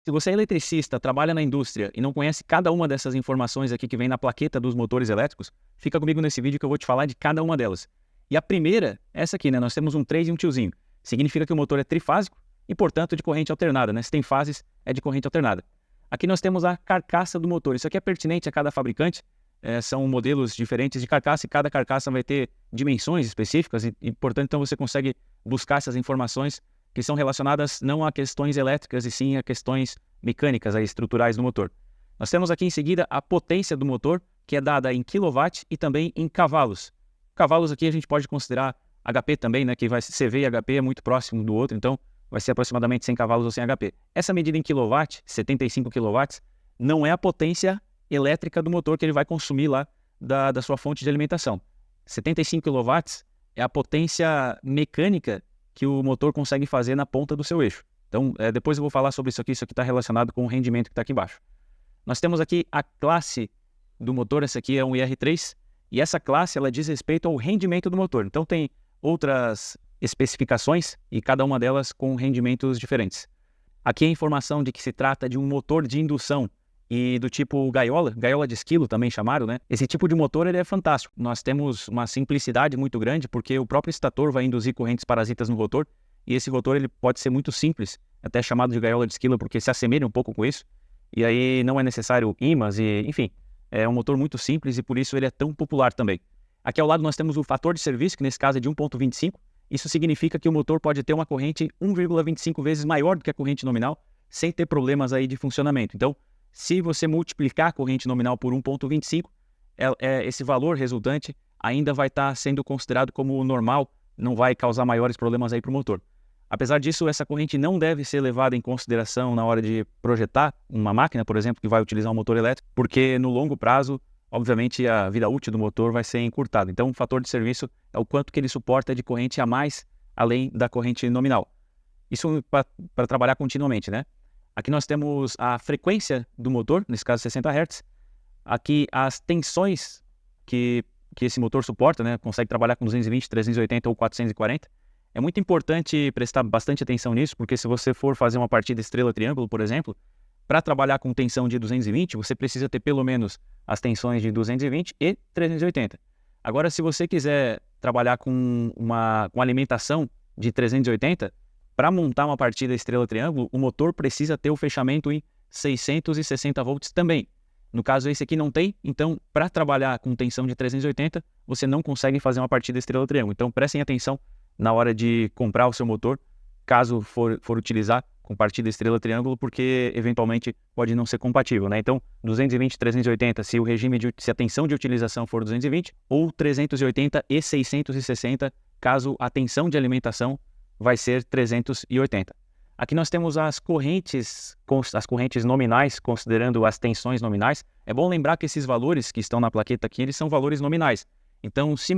Se você é eletricista, trabalha na indústria e não conhece cada uma dessas informações aqui que vem na plaqueta dos motores elétricos, fica comigo nesse vídeo que eu vou te falar de cada uma delas. E a primeira, essa aqui, né? Nós temos um 3 e um tiozinho. Significa que o motor é trifásico e, portanto, de corrente alternada, né? Se tem fases, é de corrente alternada. Aqui nós temos a carcaça do motor. Isso aqui é pertinente a cada fabricante. São modelos diferentes de carcaça e cada carcaça vai ter dimensões específicas e, portanto, então você consegue buscar essas informações que são relacionadas não a questões elétricas e sim a questões mecânicas, estruturais do motor. Nós temos aqui em seguida a potência do motor, que é dada em kW e também em cavalos. Cavalos aqui a gente pode considerar HP também, né, que vai ser CV e HP é muito próximo do outro, então vai ser aproximadamente 100 cavalos ou 100 HP. Essa medida em kW, 75 kW, não é a potência elétrica do motor que ele vai consumir lá da sua fonte de alimentação. 75 kW é a potência mecânica que o motor consegue fazer na ponta do seu eixo. Então, depois eu vou falar sobre isso aqui está relacionado com o rendimento que está aqui embaixo. Nós temos aqui a classe do motor, essa aqui é um IR3, e essa classe ela diz respeito ao rendimento do motor. Então tem outras especificações e cada uma delas com rendimentos diferentes. Aqui é a informação de que se trata de um motor de indução e do tipo gaiola de esquilo também chamado, né? Esse tipo de motor ele é fantástico. Nós temos uma simplicidade muito grande porque o próprio estator vai induzir correntes parasitas no rotor e esse rotor ele pode ser muito simples, até chamado de gaiola de esquilo porque se assemelha um pouco com isso. E aí não é necessário ímãs e, enfim, é um motor muito simples e por isso ele é tão popular também. Aqui ao lado nós temos o fator de serviço, que nesse caso é de 1.25. Isso significa que o motor pode ter uma corrente 1,25 vezes maior do que a corrente nominal, sem ter problemas aí de funcionamento. Então, se você multiplicar a corrente nominal por 1.25, esse valor resultante ainda vai estar sendo considerado como normal, não vai causar maiores problemas aí para o motor. Apesar disso, essa corrente não deve ser levada em consideração na hora de projetar uma máquina, por exemplo, que vai utilizar um motor elétrico, porque no longo prazo, obviamente, a vida útil do motor vai ser encurtada. Então, o fator de serviço é o quanto que ele suporta de corrente a mais, além da corrente nominal. Isso para trabalhar continuamente, né? Aqui nós temos a frequência do motor, nesse caso 60 Hz. Aqui as tensões que esse motor suporta, né? Consegue trabalhar com 220, 380 ou 440. É muito importante prestar bastante atenção nisso, porque se você for fazer uma partida estrela-triângulo, por exemplo, para trabalhar com tensão de 220, você precisa ter pelo menos as tensões de 220 e 380. Agora, se você quiser trabalhar com alimentação de 380, para montar uma partida estrela-triângulo, o motor precisa ter o fechamento em 660 volts também. No caso, esse aqui não tem, então, para trabalhar com tensão de 380, você não consegue fazer uma partida estrela-triângulo. Então, prestem atenção na hora de comprar o seu motor, caso for utilizar com partida estrela-triângulo, porque eventualmente pode não ser compatível, né? Então, 220, 380, se a tensão de utilização for 220, ou 380 e 660, caso a tensão de alimentação vai ser 380. Aqui nós temos as correntes nominais, considerando as tensões nominais. É bom lembrar que esses valores que estão na plaqueta aqui, eles são valores nominais. Então, se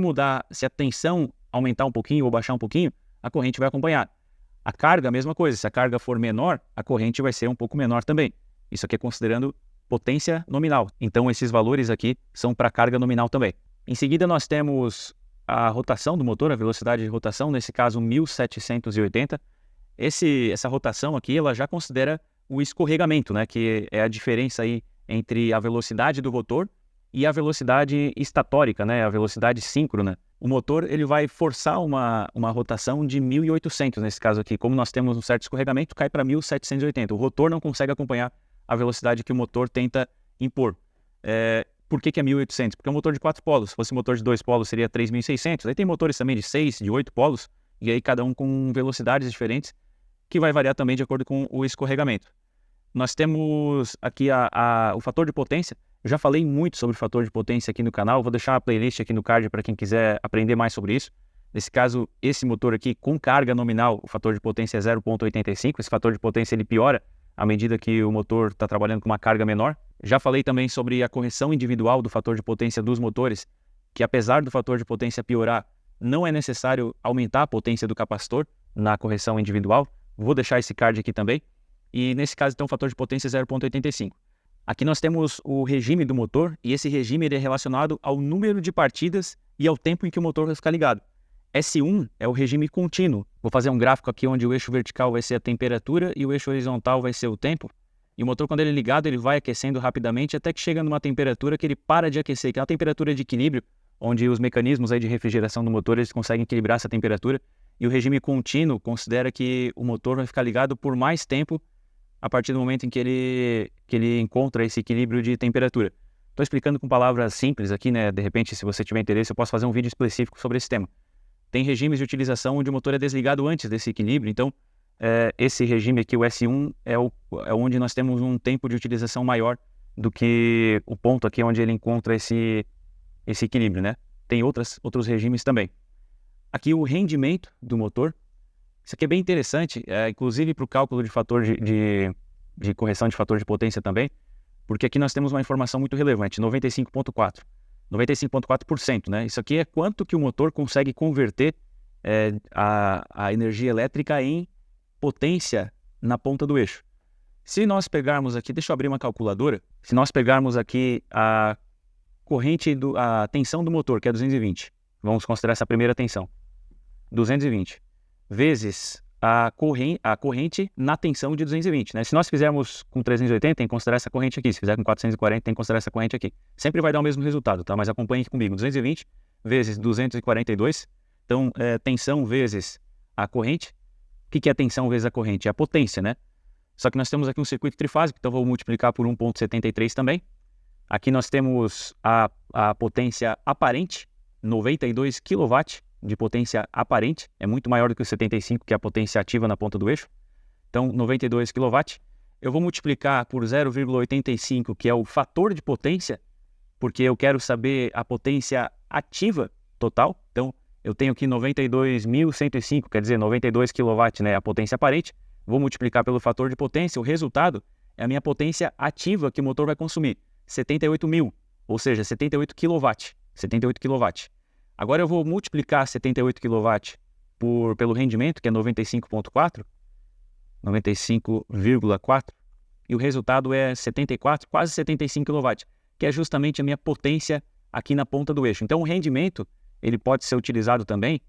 a tensão aumentar um pouquinho ou baixar um pouquinho, a corrente vai acompanhar. A carga, a mesma coisa. Se a carga for menor, a corrente vai ser um pouco menor também. Isso aqui é considerando potência nominal. Então, esses valores aqui são para carga nominal também. Em seguida, nós temos a rotação do motor, a velocidade de rotação, nesse caso 1780. Essa rotação aqui, ela já considera o escorregamento, né, que é a diferença aí entre a velocidade do rotor e a velocidade estatórica, né, a velocidade síncrona. O motor ele vai forçar uma rotação de 1800 nesse caso aqui. Como nós temos um certo escorregamento, cai para 1780. O rotor não consegue acompanhar a velocidade que o motor tenta impor. Por que é 1800? Porque é um motor de 4 polos. Se fosse um motor de 2 polos, seria 3600. Aí tem motores também de 6, de 8 polos, e aí cada um com velocidades diferentes, que vai variar também de acordo com o escorregamento. Nós temos aqui o fator de potência. Eu já falei muito sobre o fator de potência aqui no canal. Vou deixar uma playlist aqui no card para quem quiser aprender mais sobre isso. Nesse caso, esse motor aqui com carga nominal, o fator de potência é 0,85. Esse fator de potência ele piora à medida que o motor está trabalhando com uma carga menor. Já falei também sobre a correção individual do fator de potência dos motores, que apesar do fator de potência piorar, não é necessário aumentar a potência do capacitor na correção individual. Vou deixar esse card aqui também. E nesse caso, então, o fator de potência é 0,85. Aqui nós temos o regime do motor, e esse regime ele é relacionado ao número de partidas e ao tempo em que o motor vai ficar ligado. S1 é o regime contínuo. Vou fazer um gráfico aqui onde o eixo vertical vai ser a temperatura e o eixo horizontal vai ser o tempo. E o motor, quando ele é ligado, ele vai aquecendo rapidamente até que chega numa temperatura que ele para de aquecer, que é uma temperatura de equilíbrio, onde os mecanismos aí de refrigeração do motor eles conseguem equilibrar essa temperatura. E o regime contínuo considera que o motor vai ficar ligado por mais tempo a partir do momento em que ele encontra esse equilíbrio de temperatura. Estou explicando com palavras simples aqui, né? De repente, se você tiver interesse, eu posso fazer um vídeo específico sobre esse tema. Tem regimes de utilização onde o motor é desligado antes desse equilíbrio, então esse regime aqui, o S1, é onde nós temos um tempo de utilização maior do que o ponto aqui onde ele encontra esse equilíbrio, né? Tem outros regimes também. Aqui o rendimento do motor, isso aqui é bem interessante, inclusive para o cálculo de fator de correção de fator de potência também, porque aqui nós temos uma informação muito relevante, 95,4%, né? Isso aqui é quanto que o motor consegue converter a energia elétrica em potência na ponta do eixo. Se nós pegarmos aqui, deixa eu abrir uma calculadora, se nós pegarmos aqui a corrente, a tensão do motor, que é 220, vamos considerar essa primeira tensão, 220, vezes a corrente na tensão de 220, né? Se nós fizermos com 380, tem que considerar essa corrente aqui. Se fizer com 440, tem que considerar essa corrente aqui. Sempre vai dar o mesmo resultado, tá? Mas acompanhe aqui comigo. 220 vezes 242. Então, tensão vezes a corrente. O que é tensão vezes a corrente? É a potência, né? Só que nós temos aqui um circuito trifásico, então vou multiplicar por 1,73 também. Aqui nós temos a potência aparente, 92 kW de potência aparente, é muito maior do que o 75, que é a potência ativa na ponta do eixo. Então, 92 kW. Eu vou multiplicar por 0,85, que é o fator de potência, porque eu quero saber a potência ativa total. Então, eu tenho aqui 92.105, quer dizer, 92 kW, né, a potência aparente. Vou multiplicar pelo fator de potência, o resultado é a minha potência ativa que o motor vai consumir, 78.000, ou seja, 78 kW. 78 kW. Agora eu vou multiplicar 78 kW pelo rendimento, que é 95,4, 95,4, e o resultado é 74, quase 75 kW, que é justamente a minha potência aqui na ponta do eixo. Então o rendimento, ele pode ser utilizado também,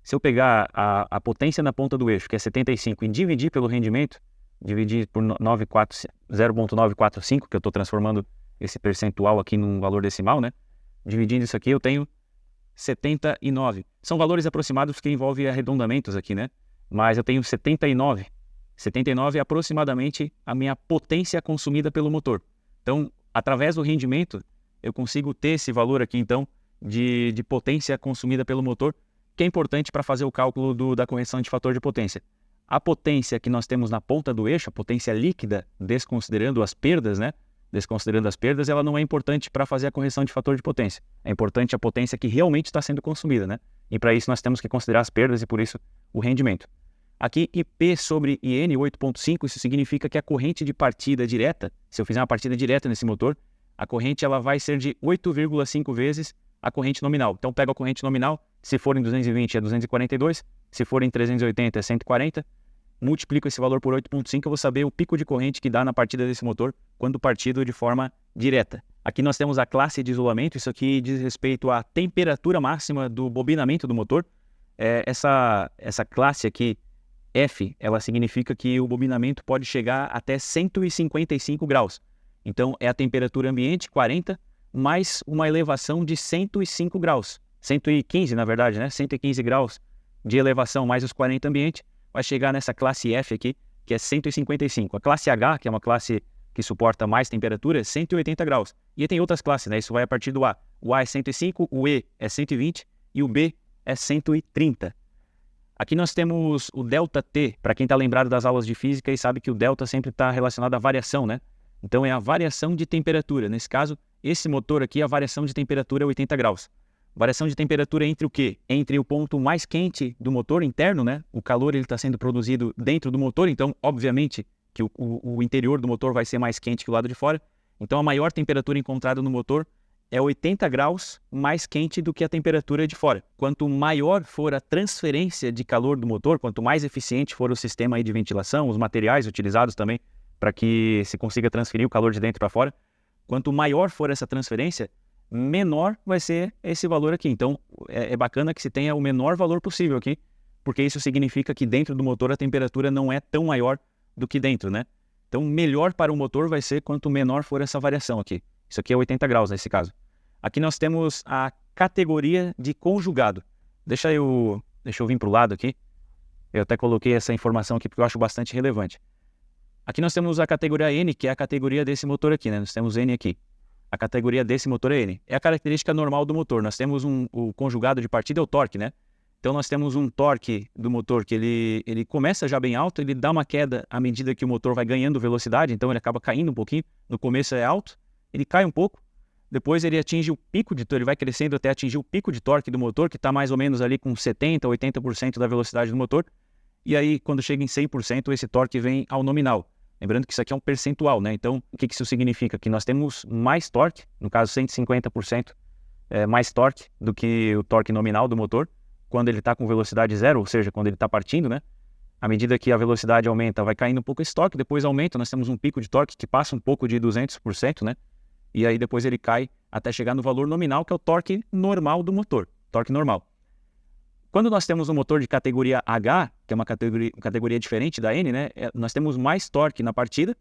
se eu pegar a potência na ponta do eixo, que é 75, e dividir pelo rendimento, dividir por 0,945, que eu estou transformando esse percentual aqui num valor decimal, né? Dividindo isso aqui, eu tenho 79. São valores aproximados que envolvem arredondamentos aqui, né? Mas eu tenho 79. 79 é aproximadamente a minha potência consumida pelo motor. Então, através do rendimento, eu consigo ter esse valor aqui, então, de potência consumida pelo motor, que é importante para fazer o cálculo da correção de fator de potência. A potência que nós temos na ponta do eixo, a potência líquida, desconsiderando as perdas, né? Desconsiderando as perdas, ela não é importante para fazer a correção de fator de potência. É importante a potência que realmente está sendo consumida, né? E para isso nós temos que considerar as perdas e por isso o rendimento. Aqui, IP sobre IN, 8,5, isso significa que a corrente de partida direta, se eu fizer uma partida direta nesse motor, a corrente ela vai ser de 8,5 vezes a corrente nominal. Então, pego a corrente nominal, se for em 220 é 242, se for em 380 é 140, multiplico esse valor por 8,5, eu vou saber o pico de corrente que dá na partida desse motor quando partido de forma direta. Aqui nós temos a classe de isolamento, isso aqui diz respeito à temperatura máxima do bobinamento do motor. Essa classe aqui, F, ela significa que o bobinamento pode chegar até 155 graus. Então, é a temperatura ambiente, 40, mais uma elevação de 105 graus. 115, na verdade, né? 115 graus de elevação mais os 40 ambiente, vai chegar nessa classe F aqui, que é 155. A classe H, que é uma classe que suporta mais temperatura, é 180 graus. E tem outras classes, né? Isso vai a partir do A. O A é 105, o E é 120 e o B é 130. Aqui nós temos o ΔT, para quem está lembrado das aulas de física e sabe que o delta sempre está relacionado à variação, né? Então é a variação de temperatura. Nesse caso, esse motor aqui, a variação de temperatura é 80 graus. Variação de temperatura entre o quê? Entre o ponto mais quente do motor interno, né? O calor está sendo produzido dentro do motor, então, obviamente, que o interior do motor vai ser mais quente que o lado de fora. Então, a maior temperatura encontrada no motor é 80 graus mais quente do que a temperatura de fora. Quanto maior for a transferência de calor do motor, quanto mais eficiente for o sistema aí de ventilação, os materiais utilizados também para que se consiga transferir o calor de dentro para fora, quanto maior for essa transferência, menor vai ser esse valor aqui. Então, é bacana que se tenha o menor valor possível aqui, porque isso significa que dentro do motor a temperatura não é tão maior do que dentro, né? Então, melhor para o motor vai ser quanto menor for essa variação aqui. Isso aqui é 80 graus nesse caso. Aqui nós temos a categoria de conjugado. Deixa eu vir para o lado aqui. Eu até coloquei essa informação aqui porque eu acho bastante relevante. Aqui nós temos a categoria N, que é a categoria desse motor aqui, né? Nós temos N aqui. A categoria desse motor é N. É a característica normal do motor. Nós temos o conjugado de partida, é o torque, né? Então nós temos um torque do motor que ele começa já bem alto, ele dá uma queda à medida que o motor vai ganhando velocidade, então ele acaba caindo um pouquinho. No começo é alto, ele cai um pouco, depois ele atinge o pico de torque, ele vai crescendo até atingir o pico de torque do motor, que está mais ou menos ali com 70%, 80% da velocidade do motor. E aí, quando chega em 100%, esse torque vem ao nominal. Lembrando que isso aqui é um percentual, né? Então, o que isso significa? Que nós temos mais torque, no caso 150% mais torque do que o torque nominal do motor, quando ele está com velocidade zero, ou seja, quando ele está partindo, né? À medida que a velocidade aumenta, vai caindo um pouco esse torque, depois aumenta, nós temos um pico de torque que passa um pouco de 200%, né? E aí depois ele cai até chegar no valor nominal, que é o torque normal do motor, torque normal. Quando nós temos um motor de categoria H, que é uma categoria diferente da N, né? Nós temos mais torque na partida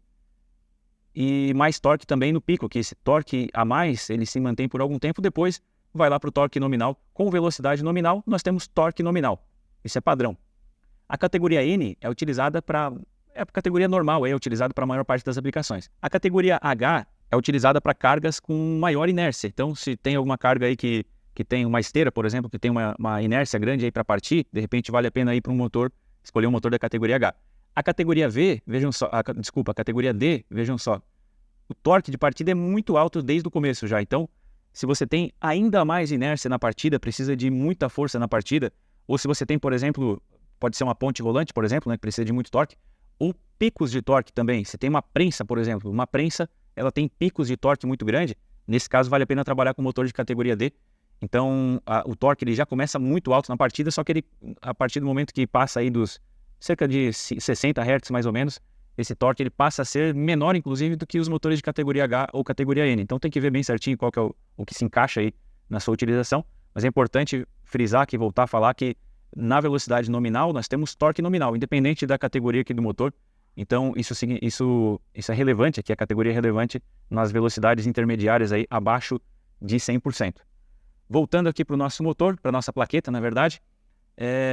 e mais torque também no pico, que esse torque a mais, ele se mantém por algum tempo, depois vai lá para o torque nominal. Com velocidade nominal, nós temos torque nominal. Isso é padrão. A categoria N é utilizada para... É a categoria normal, é utilizada para a maior parte das aplicações. A categoria H é utilizada para cargas com maior inércia. Então, se tem alguma carga aí que tem uma esteira, por exemplo, que tem uma inércia grande aí para partir, de repente vale a pena ir para um motor, escolher um motor da categoria H. A categoria V, vejam só, a categoria D, vejam só, o torque de partida é muito alto desde o começo já. Então, se você tem ainda mais inércia na partida, precisa de muita força na partida, ou se você tem, por exemplo, pode ser uma ponte rolante, por exemplo, né, que precisa de muito torque, ou picos de torque também. Se tem uma prensa, por exemplo, uma prensa, ela tem picos de torque muito grande, nesse caso vale a pena trabalhar com motor de categoria D. Então, o torque ele já começa muito alto na partida, só que ele, a partir do momento que passa aí dos cerca de 60 Hz mais ou menos, esse torque ele passa a ser menor, inclusive, do que os motores de categoria H ou categoria N. Então tem que ver bem certinho qual que é o que se encaixa aí na sua utilização. Mas é importante frisar aqui, voltar a falar que na velocidade nominal nós temos torque nominal, independente da categoria aqui do motor. Então isso é relevante aqui, a categoria é relevante nas velocidades intermediárias aí abaixo de 100%. Voltando aqui para o nosso motor, para a nossa plaqueta, na verdade,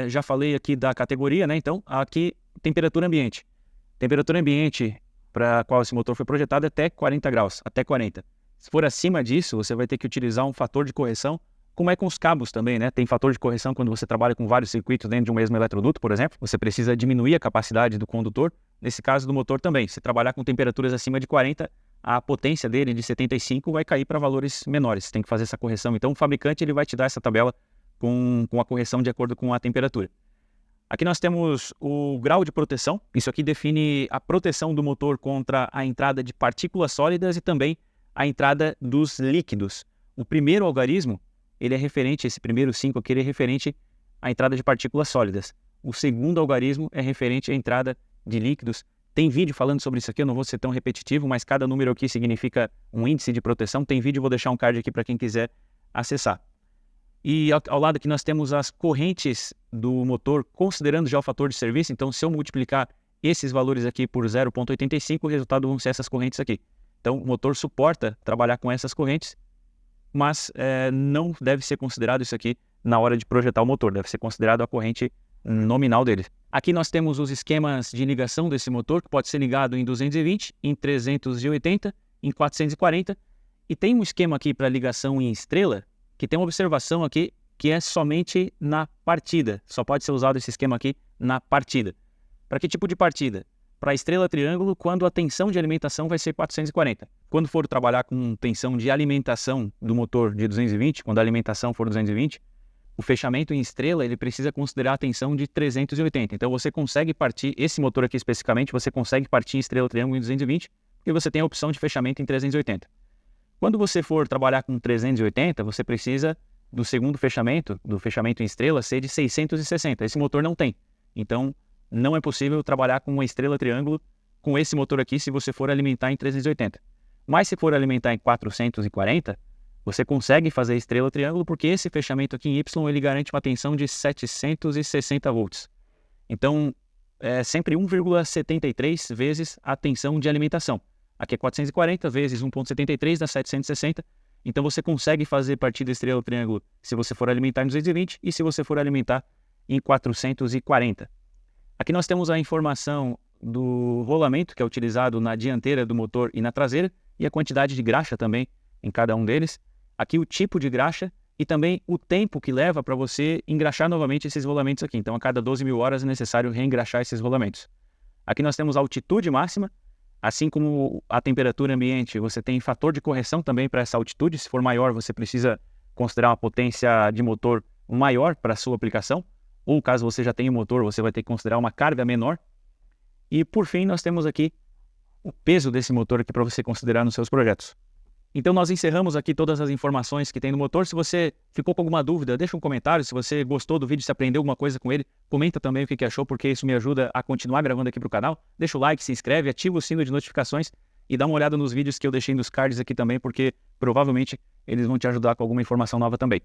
já falei aqui da categoria, né? Então, aqui, temperatura ambiente. Temperatura ambiente para a qual esse motor foi projetado é até 40 graus, até 40. Se for acima disso, você vai ter que utilizar um fator de correção, como é com os cabos também, né? Tem fator de correção quando você trabalha com vários circuitos dentro de um mesmo eletroduto, por exemplo. Você precisa diminuir a capacidade do condutor. Nesse caso do motor também. Se trabalhar com temperaturas acima de 40, a potência dele de 75 vai cair para valores menores. Você tem que fazer essa correção. Então o fabricante ele vai te dar essa tabela com a correção de acordo com a temperatura. Aqui nós temos o grau de proteção. Isso aqui define a proteção do motor contra a entrada de partículas sólidas e também a entrada dos líquidos. O primeiro algarismo, ele é referente, esse primeiro 5 aqui, ele é referente à entrada de partículas sólidas. O segundo algarismo é referente à entrada de líquidos. Tem vídeo falando sobre isso aqui, eu não vou ser tão repetitivo, mas cada número aqui significa um índice de proteção. Tem vídeo, vou deixar um card aqui para quem quiser acessar. E ao lado aqui nós temos as correntes do motor, considerando já o fator de serviço. Então, se eu multiplicar esses valores aqui por 0,85, o resultado vão ser essas correntes aqui. Então, o motor suporta trabalhar com essas correntes, mas não deve ser considerado isso aqui na hora de projetar o motor. Deve ser considerado a corrente nominal dele. Aqui nós temos os esquemas de ligação desse motor, que pode ser ligado em 220, em 380, em 440. E tem um esquema aqui para ligação em estrela, que tem uma observação aqui que é somente na partida. Só pode ser usado esse esquema aqui na partida. Para que tipo de partida? Para estrela triângulo, quando a tensão de alimentação vai ser 440. Quando for trabalhar com tensão de alimentação do motor de 220, quando a alimentação for 220, o fechamento em estrela ele precisa considerar a tensão de 380. Então você consegue partir, esse motor aqui especificamente, você consegue partir em estrela triângulo em 220, porque você tem a opção de fechamento em 380. Quando você for trabalhar com 380, você precisa do segundo fechamento, do fechamento em estrela, ser de 660. Esse motor não tem. Então, não é possível trabalhar com uma estrela triângulo com esse motor aqui se você for alimentar em 380. Mas se for alimentar em 440, você consegue fazer estrela triângulo porque esse fechamento aqui em Y ele garante uma tensão de 760 volts. Então, é sempre 1,73 vezes a tensão de alimentação. Aqui é 440 vezes 1,73 dá 760. Então você consegue fazer partida estrela triângulo se você for alimentar em 220 e se você for alimentar em 440. Aqui nós temos a informação do rolamento que é utilizado na dianteira do motor e na traseira e a quantidade de graxa também em cada um deles. Aqui o tipo de graxa e também o tempo que leva para você engraxar novamente esses rolamentos aqui. Então a cada 12 mil horas é necessário reengraxar esses rolamentos. Aqui nós temos a altitude máxima. Assim como a temperatura ambiente, você tem fator de correção também para essa altitude. Se for maior, você precisa considerar uma potência de motor maior para a sua aplicação. Ou caso você já tenha um motor, você vai ter que considerar uma carga menor. E por fim, nós temos aqui o peso desse motor aqui para você considerar nos seus projetos. Então nós encerramos aqui todas as informações que tem no motor. Se você ficou com alguma dúvida, deixa um comentário. Se você gostou do vídeo, se aprendeu alguma coisa com ele, comenta também o que achou, porque isso me ajuda a continuar gravando aqui para o canal. Deixa o like, se inscreve, ativa o sino de notificações e dá uma olhada nos vídeos que eu deixei nos cards aqui também, porque provavelmente eles vão te ajudar com alguma informação nova também.